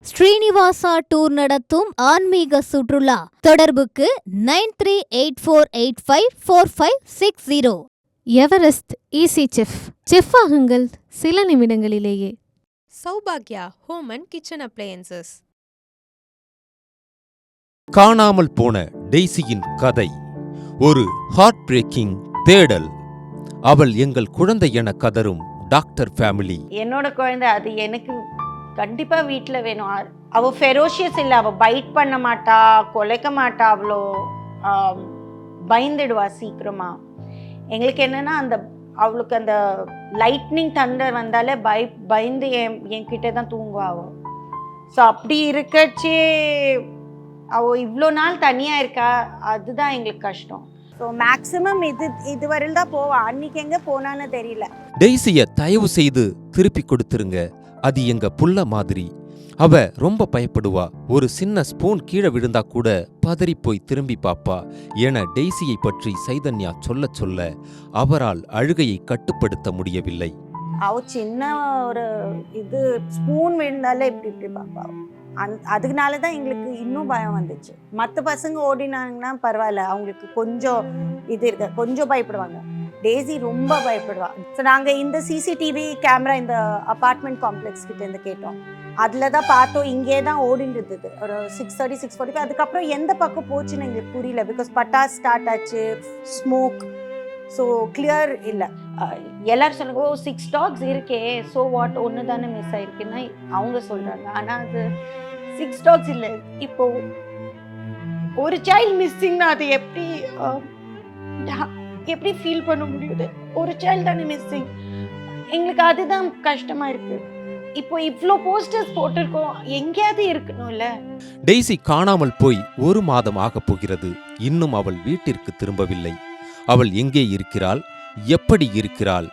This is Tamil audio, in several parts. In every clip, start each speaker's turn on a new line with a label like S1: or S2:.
S1: ஸ்ரீனிவாசா டூர் நடத்தும் ஆன்மீக சுற்றுலா தொடர்புக்கு 9384854560.
S2: எவரெஸ்ட் ஈஸி செஃப் ஆகுங்கள் சில நிமிடங்களிலேயே.
S3: சௌபாக்யா ஹோம் அண்ட் கிச்சன் அப்ளையன்சஸ்.
S4: காணாமல் போன டெய்சியின் கதை ஒரு ஹார்ட் பிரேக்கிங் தேடல். அவள் எங்கள் குழந்தை என கதரும் டாக்டர் ஃபேமிலி.
S5: என்னோட குழந்தை அது எனக்கு கண்டிப்பா வீட்டில் வேணும். அவ ஃபெரோஷியஸ் இல்லை, அவ பைட் பண்ண மாட்டா, கொலைக்க மாட்டா, அவ்வளோ பயந்துடுவா சீக்கிரமா. எங்களுக்கு என்னன்னா அவளுக்கு அந்த லைட்னிங் தண்டர் வந்தாலே பயந்து என்கிட்ட தான் தூங்குவா அவ. ஸோ அப்படி இருக்கச்சே அவ இவ்வளோ நாள் தனியாக இருக்கா, அதுதான் எங்களுக்கு கஷ்டம். ஸோ மேக்ஸிமம் இது வரையில் தான் போவா. அன்னைக்கு எங்கே போனான்னு தெரியல.
S4: டெய்சியை தயவு செய்து திருப்பி கொடுத்துருங்க, அது எங்க புள்ள மாதிரி. அவ ரொம்ப பயப்படுவா. ஒரு சின்ன ஸ்பூன் கீழே விழுந்தா கூட பதறி போய் திரும்பி பாப்பா என டெய்சியை பற்றி சைதன்யா சொல்ல சொல்ல அவரால் அழுகையை கட்டுப்படுத்த முடியவில்லை.
S5: அவ சின்ன ஒரு ஸ்பூன் விழுந்தாலே இப்படி பாப்பா. அதனால தான் எங்களுக்கு இன்னும் பயம் வந்துச்சு. மற்ற பசங்க ஓடினாங்கன்னா பரவாயில்ல, அவங்களுக்கு கொஞ்சம் இருக்கு, கொஞ்சம் பயப்படுவாங்க. டெய்சி ரொம்ப பயப்படுவா. ஸோ நாங்கள் இந்த சிசிடிவி கேமரா இந்த அப்பார்ட்மெண்ட் காம்ப்ளெக்ஸ் கிட்ட இருந்து கேட்டோம். அதில் தான் பார்த்தோம், இங்கே தான் ஓடிட்டு இருந்தது ஒரு 6:30 6:45. அதுக்கப்புறம் எந்த பக்கம் போச்சுன்னு எங்களுக்கு புரியல. பிகாஸ் பட்டாஸ் ஸ்டார்ட் ஆச்சு, ஸ்மோக், ஸோ கிளியர் இல்லை. எல்லாரும் சொல்லுங்க, 6 dogs இருக்கே, ஸோ வாட், ஒன்று தானே மிஸ் ஆயிருக்குன்னா அவங்க சொல்கிறாங்க. ஆனால் அது 6 dogs இல்லை. இப்போ ஒரு சைல்டு மிஸ்ஸிங்னா அது எப்படி ஃபீல் பண்ண முடியுது? ஒரு சைல்டு தானே மிஸ்ஸிங். எங்களுக்கு அதுதான் கஷ்டமா இருக்கு. இப்போ இவ்வளோ போஸ்டர்ஸ் போட்டிருக்கோம், எங்கேயாவது இருக்கணும்ல.
S4: டெய்சி காணாமல் போய் 1 மாதம் ஆகப் போகிறது. இன்னும் அவள் வீட்டிற்கு திரும்பவில்லை. அவள் எங்கே இருக்கிறாள், எப்படி இருக்கிறாள்,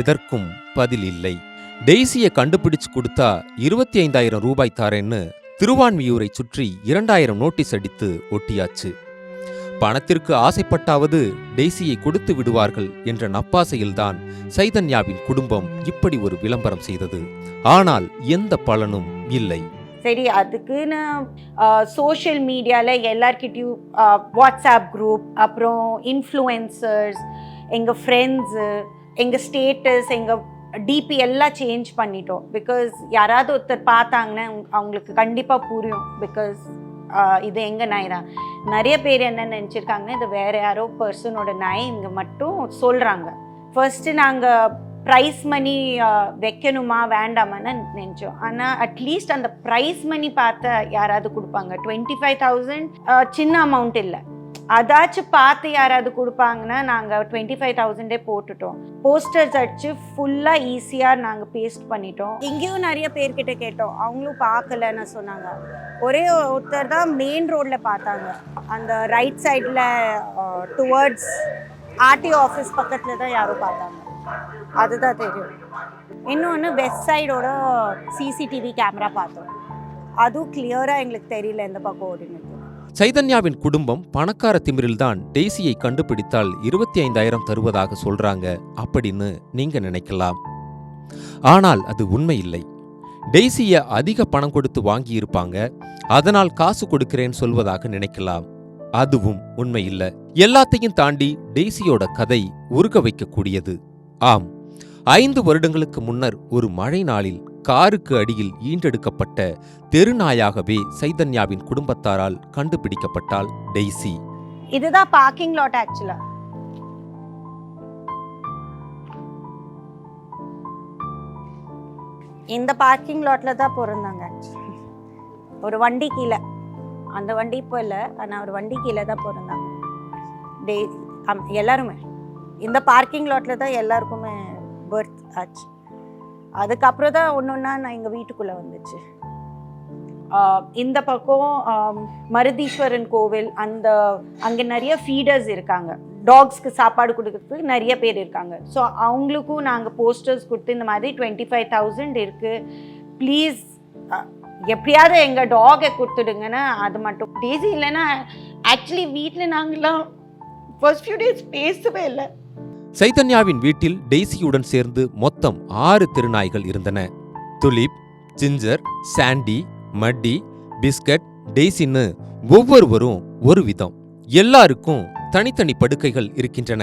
S4: எதற்கும் பதில் இல்லை. டெய்சியை கண்டுபிடிச்சு கொடுத்தா 25,000 ரூபாய் தாரேன்னு திருவான்மியூரை சுற்றி 2,000 நோட்டீஸ் அடித்து ஒட்டியாச்சு. பணத்திற்கு ஆசைப்பட்டாவது டெய்சியை கொடுத்து விடுவார்கள் என்ற நப்பாசையில்தான் சைதன்யாவின் குடும்பம் இப்படி ஒரு விளம்பரம் செய்தது. ஆனால் எந்த பலனும் இல்லை.
S5: சரி, அதுக்குன்னு சோஷியல் மீடியாவில் எல்லார்கிட்டையும் வாட்ஸ்அப் குரூப், அப்புறம் இன்ஃப்ளூயன்சர்ஸ், எங்கள் ஃப்ரெண்ட்ஸு, எங்கள் ஸ்டேட்டஸ், எங்கள் டிபி எல்லாம் சேஞ்ச் பண்ணிட்டோம். பிகாஸ் யாராவது ஒருத்தர் பார்த்தாங்கன்னா அவங்களுக்கு கண்டிப்பாக புரியும். பிகாஸ் இது எங்கள் நாய் தான். நிறைய பேர் என்ன நினச்சிருக்காங்கன்னா இது வேறு யாரோ பர்சனோட நாய் இங்கே மட்டும் சொல்கிறாங்க. ஃபர்ஸ்ட்டு நாங்கள் ப்ரைஸ் மணி வைக்கணுமா வேண்டாமான்னு நினச்சோம். ஆனால் அட்லீஸ்ட் அந்த ப்ரைஸ் மணி பார்த்து யாராவது கொடுப்பாங்க. 25,000 சின்ன அமௌண்ட் இல்லை, அதாச்சும் பார்த்து யாராவது கொடுப்பாங்கன்னா நாங்கள் 25,000 போட்டுட்டோம். போஸ்டர்ஸ் அடிச்சு ஃபுல்லாக ஈஸியாக நாங்கள் பேஸ்ட் பண்ணிட்டோம். இங்கேயும் நிறைய பேர்கிட்ட கேட்டோம், அவங்களும் பார்க்கலன்னு சொன்னாங்க. ஒரே ஒருத்தர் தான் மெயின் ரோடில் பார்த்தாங்க, அந்த ரைட் சைடில் டுவர்ட்ஸ் ஆர்டிஓ ஆஃபீஸ் பக்கத்தில் தான் யாரும் பார்த்தாங்க, அதுதான் தெரியும். இன்னொன்று வெஸ்ட் சைடோட சிசிடிவி கேமரா பார்த்தோம், அதுவும் கிளியராக எங்களுக்கு தெரியல எந்த பக்கம் ஓடினது.
S4: சைதன்யாவின் குடும்பம் பணக்கார திமிரில்தான் டெய்சியை கண்டுபிடித்தால் 25,000 தருவதாக சொல்றாங்க அப்படின்னு நீங்க நினைக்கலாம். ஆனால் அது உண்மை இல்லை. டெய்சியை அதிக பணம் கொடுத்து வாங்கியிருப்பாங்க, அதனால் காசு கொடுக்கிறேன்னு சொல்வதாக நினைக்கலாம். அதுவும் உண்மை இல்லை. எல்லாத்தையும் தாண்டி டெய்சியோட கதை உருக வைக்கக்கூடியது. ஆம், 5 வருடங்களுக்கு முன்னர் ஒரு மழை நாளில் காருக்கு அடியில் ஈண்டெடுக்கப்பட்ட தெருநாயாகவே சைதன்யாவின் குடும்பத்தாரால் கண்டுபிடிக்கப்பட்டாள் டெய்சி.
S5: இதுதான் பார்க்கிங் லாட். ஆக்சுவலா இந்த பார்க்கிங் லாட்ல தான் பிறந்தாங்க. ஒரு வண்டி கீழே, அந்த வண்டி இப்போ இல்லை, ஆனால் ஒரு வண்டி கீழே தான் பிறந்தாங்க. எல்லாருமே இந்த பார்க்கிங் லாட்ல தான் எல்லாருக்குமே பர்த் ஆச்சு. அதுக்கப்புறம் தான் ஒன்றா நான் எங்கள் வீட்டுக்குள்ளே வந்துச்சு. இந்த பக்கம் மருதீஸ்வரன் கோவில், அங்கே நிறைய ஃபீடர்ஸ் இருக்காங்க, டாக்ஸ்க்கு சாப்பாடு கொடுக்கறதுக்கு நிறைய பேர் இருக்காங்க. ஸோ அவங்களுக்கும் நாங்கள் போஸ்டர்ஸ் கொடுத்து இந்த மாதிரி 25,000 இருக்குது, ப்ளீஸ் எப்படியாவது எங்கள் டாகை கொடுத்துடுங்கன்னு. அது மட்டும் டெய்சி இல்லைன்னா ஆக்சுவலி வீட்டில் நாங்களாம் ஃபர்ஸ்ட் ஃபியூ டேஸ் பேசவே இல்லை.
S4: சைதன்யாவின் வீட்டில் டெய்சியுடன் சேர்ந்து மொத்தம் 6 திருநாய்கள் இருந்தன. துலிப், ஜிஞ்சர், சாண்டி, மட்டி, பிஸ்கட், டெய்சின்னு ஒவ்வொருவரும் ஒரு விதம். எல்லாருக்கும் தனித்தனி படுக்கைகள் இருக்கின்றன.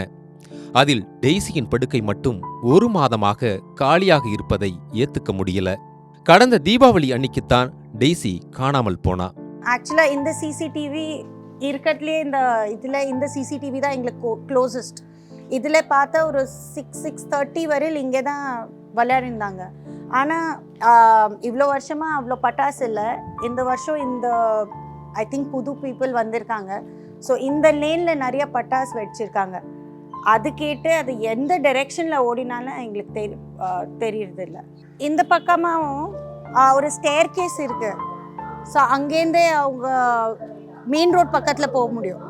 S4: அதில் டெய்சியின் படுக்கை மட்டும் 1 மாதமாக காலியாக இருப்பதை ஏத்துக்க முடியல. கடந்த தீபாவளி அன்னைக்குத்தான் டெய்சி காணாமல் போனா.
S5: ஆக்சுவலாக இந்த சிசிடிவி இருக்கிறதுலே இந்த சிசிடிவி தான் எங்களுக்கு க்ளோசஸ்ட். இதில் பார்த்தா ஒரு 6:30 வரையில் இங்கே தான் விளையாடிருந்தாங்க. ஆனால் இவ்வளோ வருஷமாக அவ்வளோ பட்டாசு இல்லை. இந்த வருஷம் ஐ திங்க் புது பீப்புள் வந்திருக்காங்க. ஸோ இந்த லேனில் நிறைய பட்டாசு வெடிச்சிருக்காங்க. அது கேட்டு அது எந்த டைரெக்ஷனில் ஓடினாலும் எங்களுக்கு தெரியறதில்ல. இந்த பக்கமாகவும் ஒரு ஸ்டேர் கேஸ் இருக்குது. ஸோ அங்கேருந்தே அவங்க மெயின் ரோட் பக்கத்தில் போக முடியும்.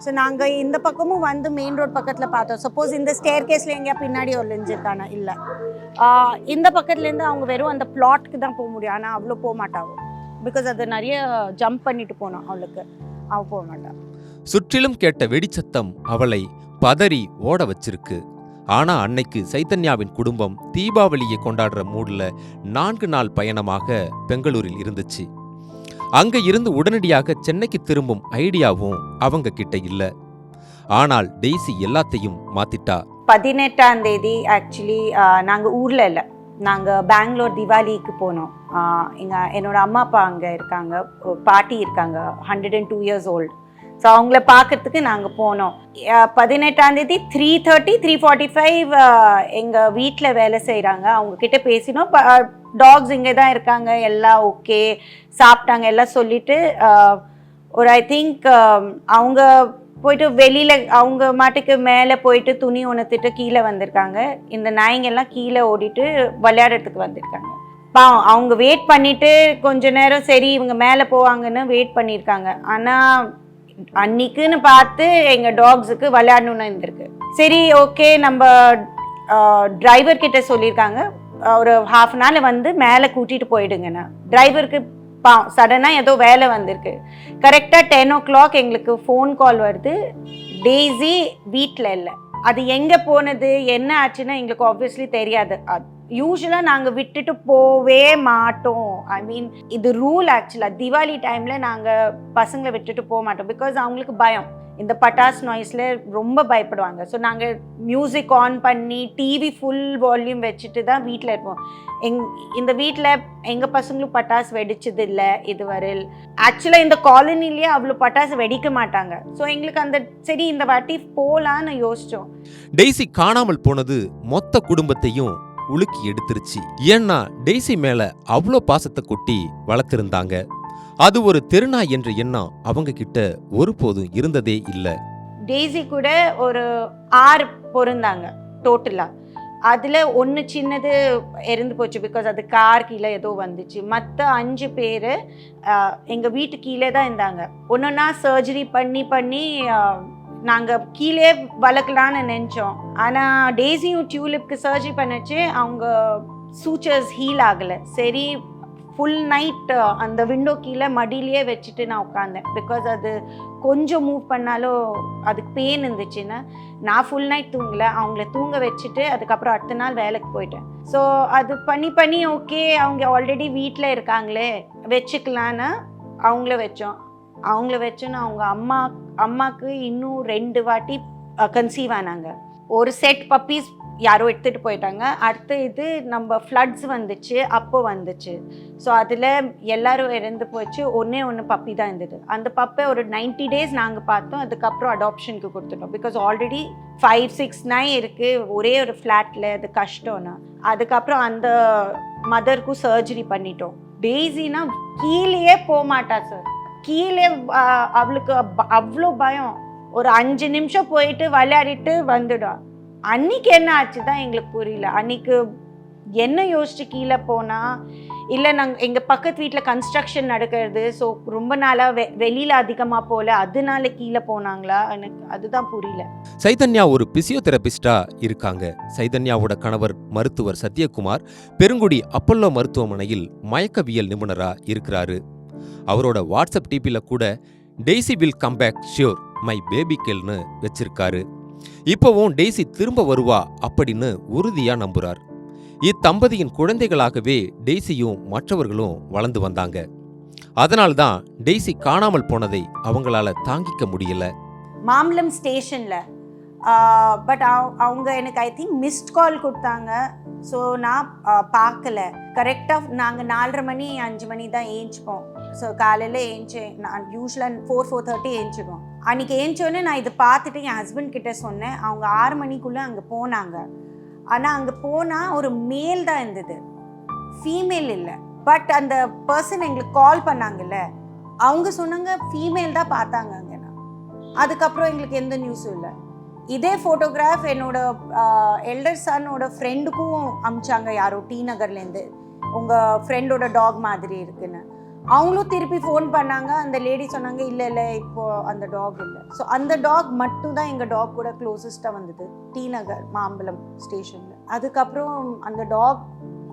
S5: ஸோ நாங்கள் இந்த பக்கமும் வந்து மெயின் ரோட் பக்கத்தில் பார்த்தோம். சப்போஸ் இந்த ஸ்டேர் கேஸில் எங்கேயா பின்னாடி ஒளிஞ்சிருக்கானா இல்லை. இந்த பக்கத்துலேருந்து அவங்க வெறும் அந்த பிளாட்க்கு தான் போக முடியும். ஆனால் அவ்வளோ போக மாட்டாங்க. பிகாஸ் அது நிறைய ஜம்ப் பண்ணிட்டு போனோம். அவள் போக மாட்டாள்.
S4: சுற்றிலும் கேட்ட வெடிச்சத்தம் அவளை பதறி ஓட வச்சிருக்கு. ஆனா அன்னைக்கு சைதன்யாவின் குடும்பம் தீபாவளியை கொண்டாடுற மூடுல 4 நாள் பயணமாக பெங்களூரில் இருந்துச்சு. அங்க இருந்து உடனடியாக சென்னைக்கு திரும்பும் ஐடியாவும் அவங்க கிட்ட இல்ல. ஆனால் டெய்சி எல்லாத்தையும் மாத்திட்டா.
S5: 18ஆம் தேதி ஆக்சுவலி நாங்கள் ஊரில் இல்லை, நாங்கள் பெங்களூர் தீபாவளிக்கு போனோம். என்னோட அம்மா அப்பா அங்கே இருக்காங்க, பாட்டி இருக்காங்க, 102 years old. ஸோ அவங்கள பார்க்கறதுக்கு நாங்கள் போனோம். 18ஆம் தேதி 3:30, 3:45 எங்கள் வீட்டில் வேலை செய்கிறாங்க. அவங்கக்கிட்ட பேசினோம். டாக்ஸ் இங்கே தான் இருக்காங்க, எல்லாம் ஓகே, சாப்பிட்டாங்க எல்லாம் சொல்லிவிட்டு ஒரு ஐ திங்க் அவங்க போயிட்டு வெளியில் அவங்க மாட்டுக்கு மேலே போயிட்டு துணி உணர்த்திட்டு கீழே வந்திருக்காங்க. இந்த நாய்ங்கெல்லாம் கீழே ஓடிட்டு விளையாடுறதுக்கு வந்திருக்காங்க. அவங்க வெயிட் பண்ணிவிட்டு கொஞ்ச நேரம் சரி இவங்க மேலே போவாங்கன்னு வெயிட் பண்ணியிருக்காங்க. ஆனால் அன்னைக்குன்னு பார்த்து எங்கள் டாக்ஸுக்கு விளையாடணுன்னு இருந்திருக்கு. சரி ஓகே, நம்ம டிரைவர் கிட்ட சொல்லியிருக்காங்க ஒரு 1/2 an hour வந்து மேலே கூட்டிகிட்டு போயிடுங்கண்ணா. டிரைவருக்கு சடனாக ஏதோ வேலை வந்திருக்கு. கரெக்டாக 10 o'clock எங்களுக்கு ஃபோன் கால் வருது, டெய்ஸி வீட்டில் இல்லை. அது எங்கே போனது என்ன ஆச்சுன்னா எங்களுக்கு ஆப்வியஸ்லி தெரியாது. யூஸ்வலாக நாங்கள் விட்டுட்டு போவே மாட்டோம். ஐ மீன் இது ரூல். ஆக்சுவலாக தீபாவளி டைமில் நாங்கள் பசங்களை விட்டுட்டு போக மாட்டோம். பிகாஸ் அவங்களுக்கு பயம், இந்த பட்டாஸ் நாய்ஸில் ரொம்ப பயப்படுவாங்க. ஸோ நாங்கள் மியூசிக் ஆன் பண்ணி டிவி ஃபுல் வால்யூம் வச்சுட்டு தான் வீட்டில் இருப்போம். இந்த வீட்டில் எங்கள் பசங்களும் பட்டாசு வெடிச்சது இல்லை இதுவரையில். ஆக்சுவலாக இந்த காலனிலேயே அவ்வளோ பட்டாசு வெடிக்க மாட்டாங்க. ஸோ எங்களுக்கு சரி இந்த வாட்டி போகலான்னு யோசித்தோம்.
S4: டெய்சி காணாமல் போனது மொத்த குடும்பத்தையும் உலுக்கி எடுத்துருச்சு. ஏன்னா டெய்சி மேல அவ்வளோ பாசத்தை கொட்டி வளர்த்திருந்தாங்க. அது ஒரு தெருநாய் என்ற எண்ணம் அவங்க கிட்ட ஒருபோதும் இருந்ததே இல்லை.
S5: டெய்சி கூட ஒரு 6 பொருந்தாங்க டோட்டலா. அதில் 1 சின்னது இறந்து போச்சு. பிகாஸ் அது கார் கீழே ஏதோ வந்துச்சு. மற்ற 5 பேர் எங்கள் வீட்டு கீழே தான் இருந்தாங்க. ஒன்றுன்னா சர்ஜரி பண்ணி நாங்கள் கீழே வளர்க்கலான்னு நினச்சோம். ஆனால் டெய்ஸியும் டியூலிப்க்கு சர்ஜரி பண்ணிச்சு, அவங்க சூச்சர்ஸ் ஹீல் ஆகலை. சரி ஃபுல் நைட் அந்த விண்டோ கீழே மடியிலேயே வச்சுட்டு நான் உட்காந்தேன். பிகாஸ் அது கொஞ்சம் மூவ் பண்ணாலும் அதுக்கு பெயின் இருந்துச்சுன்னா நான் ஃபுல் நைட் தூங்கலை. அவங்கள தூங்க வச்சுட்டு அதுக்கப்புறம் அடுத்த நாள் வேலைக்கு போயிட்டேன். ஸோ அது பண்ணி ஓகே அவங்க ஆல்ரெடி வீட்டில் இருக்காங்களே வச்சுக்கலான்னு அவங்கள வச்சோன்னா அவங்க அம்மாவுக்கு இன்னும் 2 வாட்டி கன்சீவ் ஆனாங்க. ஒரு செட் பப்பீஸ் யாரோ எடுத்துகிட்டு போயிட்டாங்க. அடுத்து இது நம்ம ஃப்ளட்ஸ் வந்துச்சு, அப்போ வந்துச்சு. ஸோ அதில் எல்லோரும் இறந்து போச்சு. ஒன்று பப்பி தான் இருந்தது. அந்த பப்பை ஒரு 90 days நாங்கள் பார்த்தோம். அதுக்கப்புறம் அடாப்ஷனுக்கு கொடுத்துட்டோம். பிகாஸ் ஆல்ரெடி 5-6 நாய் இருக்குது ஒரே ஒரு ஃப்ளாட்டில். அது கஷ்டம்னா அதுக்கப்புறம் அந்த மதருக்கும் சர்ஜரி பண்ணிட்டோம். டெய்ஸினா கீழே போக மாட்டா சார். கீழே அவளுக்கு அவ்வளோ பயம். ஒரு 5 நிமிஷம் போயிட்டு விளையாடிட்டு வந்துடும். அன்னைக்கு என்ன ஆச்சு தான் எங்களுக்கு புரியல. அன்னைக்கு என்ன யோசிச்சு கீழே போனால் இல்லை நாங்கள் எங்கள் பக்கத்து வீட்டில் கன்ஸ்ட்ரக்ஷன் நடக்கிறது. ஸோ ரொம்ப நாளாக வெளியில் அதிகமாக போகல, அதனால கீழே போனாங்களா எனக்கு அதுதான் புரியல.
S4: சைதன்யா ஒரு பிசியோதெரபிஸ்டா இருக்காங்க. சைதன்யாவோட கணவர் மருத்துவர் சத்யகுமார் பெருங்குடி அப்பல்லோ மருத்துவமனையில் மயக்கவியல் நிபுணரா இருக்கிறாரு. அவரோட வாட்ஸ்அப் டிபில கூட Daisy will come back sure my baby கேள்னு வச்சிருக்காரு. இப்போவும் டெய்சி திரும்ப வருவா அப்படின்னு உறுதியா நம்புறார். இத்தம்பதியின் குழந்தைகளாகவே டெய்சியும் மற்றவர்களும் வளர்ந்து வந்தாங்க. அதனால்தான் டெய்சி காணாமல் போனதை அவங்களால தாங்கிக்க முடியல.
S5: மாம்பலம் ஸ்டேஷனில் பட் அவங்க எனக்கு ஐ திங்க் மிஸ்ட் கால் கொடுத்தாங்க. ஸோ நான் பார்க்கல. கரெக்டாக நாங்கள் 4:30 மணி 5 மணி தான் ஏஞ்சிப்போம். ஸோ காலையில் ஏஞ்சி நான் யூஸ்வலாக 4:30 ஏஞ்சிடுவோம். அன்றைக்கி ஏஞ்சோடனே நான் இதை பார்த்துட்டு என் ஹஸ்பண்ட் கிட்டே சொன்னேன். அவங்க 6 மணிக்குள்ளே அங்கே போனாங்க. ஆனால் அங்கே போனால் ஒரு மேல் தான் இருந்தது, ஃபீமேல் இல்லை. பட் அந்த பர்சன் எங்களுக்கு கால் பண்ணாங்கல்ல, அவங்க சொன்னாங்க ஃபீமேல் தான் பார்த்தாங்க அங்கேனா. அதுக்கப்புறம் எங்களுக்கு எந்த நியூஸும் இல்லை. இதே ஃபோட்டோகிராஃப் என்னோட எல்டர் சன்னோட ஃப்ரெண்டுக்கும் அமிச்சாங்க, யாரோ டி நகர்லேருந்து, உங்கள் ஃப்ரெண்டோட டாக் மாதிரி இருக்குன்னு. அவங்களும் திருப்பி ஃபோன் பண்ணாங்க. அந்த லேடி சொன்னாங்க இல்லை இல்லை இப்போது அந்த டாக் இல்லை. ஸோ அந்த டாக் மட்டும் தான் எங்கள் டாக் கூட க்ளோசஸ்ட்டாக வந்தது டி நகர் மாம்பலம் ஸ்டேஷனில். அதுக்கப்புறம் அந்த டாக்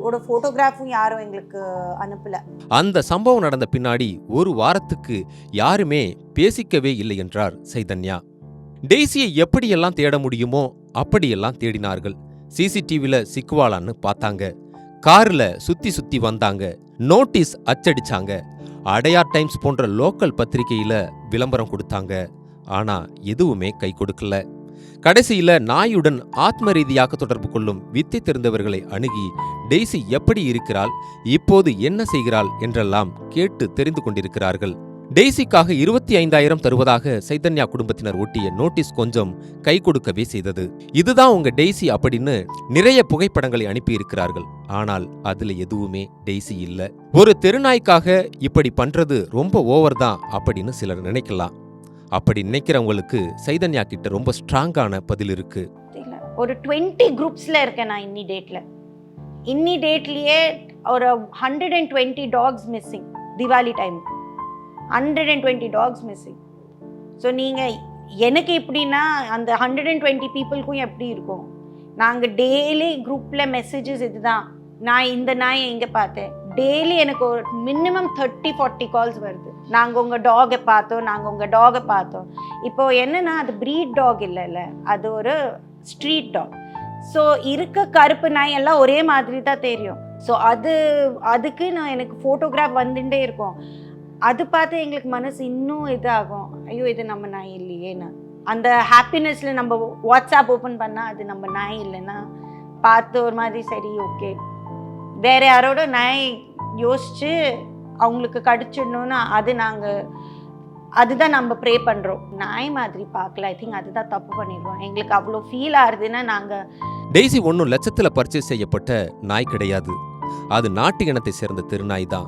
S5: ஒரு ஃபோட்டோகிராஃபும் யாரும் எங்களுக்கு அனுப்பல.
S4: அந்த சம்பவம் நடந்த பின்னாடி ஒரு வாரத்துக்கு யாருமே பேசிக்கவே இல்லை என்றார் சைதன்யா. டெய்சியை எப்படியெல்லாம் தேட முடியுமோ அப்படியெல்லாம் தேடினார்கள். சிசிடிவில சிக்குவாளான்னு பார்த்தாங்க, கார்ல சுத்தி சுத்தி வந்தாங்க, நோட்டீஸ் அச்சடிச்சாங்க, அடையார் டைம்ஸ் போன்ற லோக்கல் பத்திரிகையில விளம்பரம் கொடுத்தாங்க. ஆனா எதுவுமே கை கொடுக்கல. கடைசியில நாயுடன் ஆத்ம ரீதியாக தொடர்பு கொள்ளும் வித்தை தெரிந்தவர்களை அணுகி டெய்சி எப்படி இருக்கிறாள், இப்போது என்ன செய்கிறாள் என்றெல்லாம் கேட்டு தெரிந்து கொண்டிருக்கிறார்கள். டெய்சிக்காக 25,000 தருவதாக சைதன்யா குடும்பத்தினர் ஒட்டிய நோட்டீஸ் கொஞ்சம் கை கொடுக்கவே செய்தது. இதுதான் உங்க டெய்சி அப்படின்னு நிறைய புகைப்படங்களை அனுப்பியிருக்கிறார்கள். ஆனால் அதுல எதுவுமே டெய்சி இல்ல. ஒரு தெருநாய்க்காக இப்படி பண்றது ரொம்ப ஓவர் தான் அப்படின்னு சிலர் நினைக்கலாம். அப்படி நினைக்கிறவங்களுக்கு சைதன்யா கிட்ட ரொம்ப ஸ்ட்ராங்கான பதில் இருக்கு.
S5: ஒரு 20 குரூப்ஸில் இருக்கேன் நான். இன்னி டேட்லேயே ஒரு 120 டாக்ஸ் மிஸ்ஸிங். திவாலி டைமுக்கு 120 டாக்ஸ் மிஸ்ஸிங். ஸோ நீங்கள் எனக்கு எப்படின்னா அந்த 120 பீப்புளுக்கும் எப்படி இருக்கும்? நாங்கள் டெய்லி குரூப்பில் மெசேஜஸ் இதுதான், நான் இந்த நாயை எங்கே பார்த்தேன். டெய்லி எனக்கு ஒரு மினிமம் 30-40 கால்ஸ் வருது. நாங்கள் உங்கள் டாகை பார்த்தோம். இப்போ என்னன்னா அது ப்ரீட் டாக் இல்லைல்ல, அது ஒரு ஸ்ட்ரீட் டாக். ஸோ இருக்க கருப்பு நாய் எல்லாம் ஒரே மாதிரி தான் தெரியும். ஸோ அதுக்கு எனக்கு ஃபோட்டோகிராஃப் வந்துட்டே இருக்கும். அது பார்த்து எங்களுக்கு மனசு இன்னும் இதாகும், ஐயோ இது நம்ம நாய் இல்லையேன்னு. அந்த ஹாப்பினஸில் நம்ம வாட்ஸ்அப் ஓப்பன் பண்ணால் அது நம்ம நாய் இல்லைன்னா பார்த்து ஒரு மாதிரி சரி ஓகே வேறு யாரோட நாய் யோசித்து அவங்களுக்கு கடிச்சிடணும்னு அதுதான் நம்ம ப்ரே பண்ணுறோம். நாய் மாதிரி பார்க்கல. ஐ திங்க் அதுதான் தப்பு பண்ணிடுவோம். எங்களுக்கு அவ்வளோ ஃபீல் ஆகுதுன்னா நாங்கள்
S4: டெய்சி ஒன்றும் லட்சத்தில் பர்ச்சேஸ் செய்யப்பட்ட நாய் கிடையாது. அது நாட்டு இனத்தை சேர்ந்த திருநாய் தான்.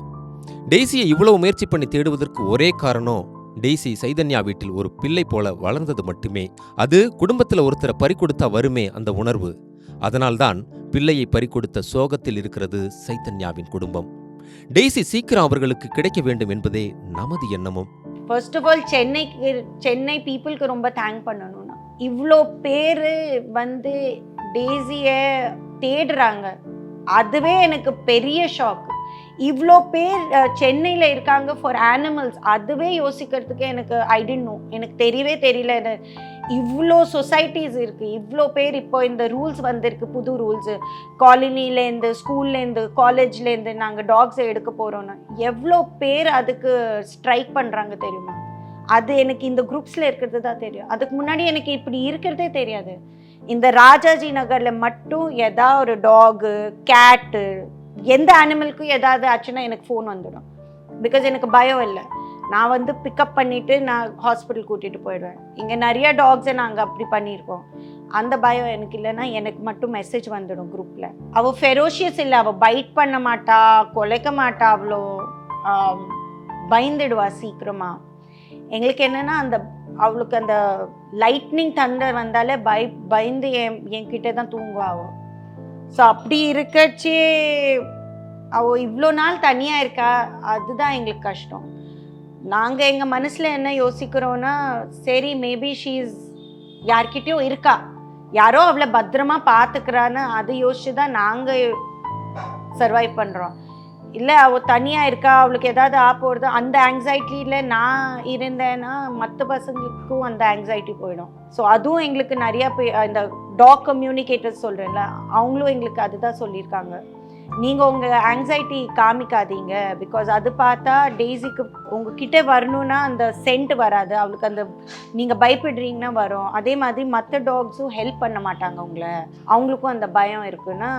S4: டெய்சியை இவ்வளவு முயற்சி பண்ணி தேடுவதற்கு ஒரே காரணம் டெய்சி சைதன்யா வீட்டில் ஒரு பிள்ளை போல வளர்ந்தது மட்டுமே. அது குடும்பத்தில் ஒருத்தரை பறிகொடுத்தா வருமே அந்த உணர்வு. அதனால்தான் பிள்ளையை பறிகொடுத்த சோகத்தில் இருக்கிறது சைதன்யாவின் குடும்பம். டெய்சி சீக்கிரம் அவர்களுக்கு கிடைக்க வேண்டும் என்பதே நமது எண்ணமும்.
S5: ஃபர்ஸ்ட் ஆஃப் ஆல் சென்னை பீப்புளுக்கு ரொம்ப தேங்க் பண்ணணும்னா, இவ்வளோ பேர் வந்து டெய்சியை தேடுறாங்க. அதுவே எனக்கு பெரிய ஷாக். இவ்வளோ பேர் சென்னையில் இருக்காங்க ஃபார் அனிமல்ஸ். அதுவே யோசிக்கிறதுக்கு எனக்கு தெரியவே தெரியல. இவ்வளோ சொசைட்டிஸ் இருக்குது, இவ்வளோ பேர் இப்போ இந்த ரூல்ஸ் வந்திருக்கு, புது ரூல்ஸு. காலனிலேருந்து, ஸ்கூல்லேருந்து, காலேஜ்லேருந்து நாங்கள் டாக்ஸை எடுக்க போகிறோன்னு எவ்வளோ பேர் அதுக்கு ஸ்ட்ரைக் பண்ணுறாங்க தெரியுமா? அது எனக்கு இந்த குரூப்ஸில் இருக்கிறது தான் தெரியும். அதுக்கு முன்னாடி எனக்கு இப்படி இருக்கிறதே தெரியாது. இந்த ராஜாஜி நகரில் மட்டும் ஏதாவது ஒரு டாகு, கேட்டு, எந்த அனிமலுக்கும் ஏதாவது ஆச்சுன்னா எனக்கு ஃபோன் வந்துடும். பிகாஸ் எனக்கு பயம் இல்லை. நான் வந்து பிக்கப் பண்ணிவிட்டு நான் ஹாஸ்பிட்டல் கூட்டிகிட்டு போயிடுவேன். இங்கே நிறைய டாக்ஸை நாங்கள் அப்படி பண்ணியிருக்கோம். அந்த பயம் எனக்கு இல்லைன்னா எனக்கு மட்டும் மெசேஜ் வந்துடும் குரூப்பில். அவள் ஃபெரோஷியஸ் இல்லை, அவள் பைட் பண்ண மாட்டா, கொலைக்க மாட்டா, அவ்வளோ பயந்துடுவா சீக்கிரமாக. எங்களுக்கு என்னென்னா அவளுக்கு அந்த லைட்னிங் தண்டர் வந்தாலே பயந்து என்கிட்ட தான் தூங்குவா அவள். ஸோ அப்படி இருக்கச்சே அவள் இவ்வளோ நாள் தனியாக இருக்கா, அதுதான் எங்களுக்கு கஷ்டம். நாங்கள் எங்கள் மனசில் என்ன யோசிக்கிறோன்னா, சரி மேபி ஷீஸ் யார்கிட்டயும் இருக்கா, யாரோ அவளை பத்திரமா பார்த்துக்கிறான்னு அதை யோசிச்சு தான் நாங்கள் சர்வைவ் பண்ணுறோம். இல்லை அவள் தனியாக இருக்கா, அவளுக்கு ஏதாவது போடுறது, அந்த ஆங்ஸைட்டியில் நான் இருந்தேன்னா மற்ற பசங்களுக்கும் அந்த ஆங்ஸைட்டி போயிடும். ஸோ அதுவும் எங்களுக்கு நிறையா இந்த டாக் கம்யூனிகேட்டர்ஸ் சொல்கிறேன்ல, அவங்களும் எங்களுக்கு அதுதான் சொல்லியிருக்காங்க. நீங்கள் உங்கள் ஆங்ஸைட்டி காமிக்காதீங்க. பிகாஸ் அது பார்த்தா டெய்ஸிக்கு உங்ககிட்ட வரணுன்னா அந்த சென்ட் வராது, அவளுக்கு அந்த நீங்கள் பயப்படுறீங்கன்னா வரும். அதே மாதிரி மற்ற டாக்ஸும் ஹெல்ப் பண்ண மாட்டாங்க உங்களை, அவங்களுக்கும் அந்த பயம் இருக்குன்னா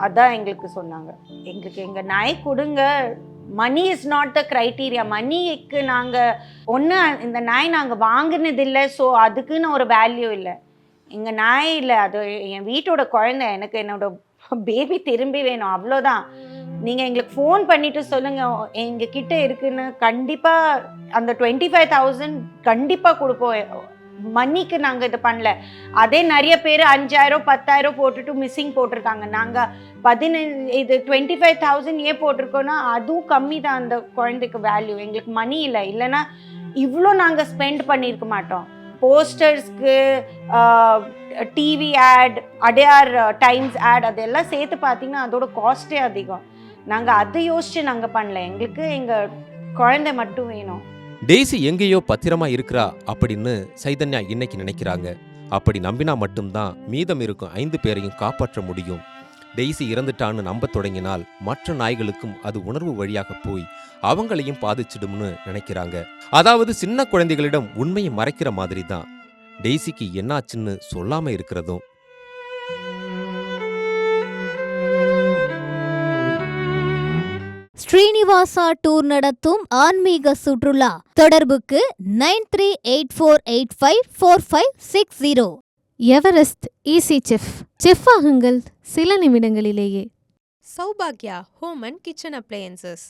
S5: அதான் எங்களுக்கு சொன்னாங்க. எங்களுக்கு எங்கள் நாய் கொடுங்க, money is not the criteria. மணிக்கு நாங்கள் ஒன்று இந்த நாய் நாங்கள் வாங்கினதில்லை, ஸோ அதுக்குன்னு ஒரு வேல்யூ இல்லை. எங்கள் நாய் இல்லை, அது என் வீட்டோட குழந்தை, எனக்கு என்னோட பேபி திரும்பி வேணும், அவ்வளோதான். நீங்கள் எங்களுக்கு ஃபோன் பண்ணிவிட்டு சொல்லுங்கள் எங்கள் கிட்ட இருக்குன்னு, கண்டிப்பாக அந்த 25,000 கண்டிப்பாக கொடுப்போம். மணிக்கு நாங்கள் இது பண்ணல. அதே நிறைய பேர் 5,000 10,000 போட்டுட்டு மிஸ்ஸிங் போட்டிருக்காங்க. நாங்கள் 25,000 ஏன் போட்டிருக்கோன்னா அதுவும் கம்மி தான் அந்த குழந்தைக்கு வேல்யூ. எங்களுக்கு மணி இல்லை, இல்லைன்னா இவ்வளோ நாங்கள் ஸ்பெண்ட் பண்ணியிருக்க மாட்டோம். போஸ்டர்ஸ்க்கு, TV ad, Adyar times ad, அதெல்லாம் சேர்த்து பார்த்தீங்கன்னா அதோட காஸ்ட்டே அதிகம். நாங்கள் அதை யோசித்து நாங்கள் பண்ணல. எங்களுக்கு எங்கள் குழந்தை மட்டும் வேணும்.
S4: டெய்ஸி எங்கேயோ பத்திரமா இருக்கிறா அப்படின்னு சைதன்யா இன்னைக்கு நினைக்கிறாங்க. அப்படி நம்பினா மட்டும்தான் மீதம் இருக்கும் 5 பேரையும் காப்பாற்ற முடியும். டெய்ஸி இறந்துட்டான்னு நம்ப தொடங்கினால் மற்ற நாய்களுக்கும் அது உணர்வு வழியாக போய் அவங்களையும் பாதிச்சிடும்னு நினைக்கிறாங்க. அதாவது சின்ன குழந்தைகளிடம் உண்மையை மறைக்கிற மாதிரி தான் டெய்ஸிக்கு என்னாச்சுன்னு சொல்லாம இருக்கிறதும்.
S1: ஸ்ரீனிவாசா டூர் நடத்தும் ஆன்மீக சுற்றுலா. தொடர்புக்கு 9384854560.
S2: Everest easy chef. செஃப் ஆகுங்கள் சில நிமிடங்களிலேயே.
S3: சௌபாக்யா ஹோம் அண்ட் கிச்சன் அப்ளையன்சஸ்.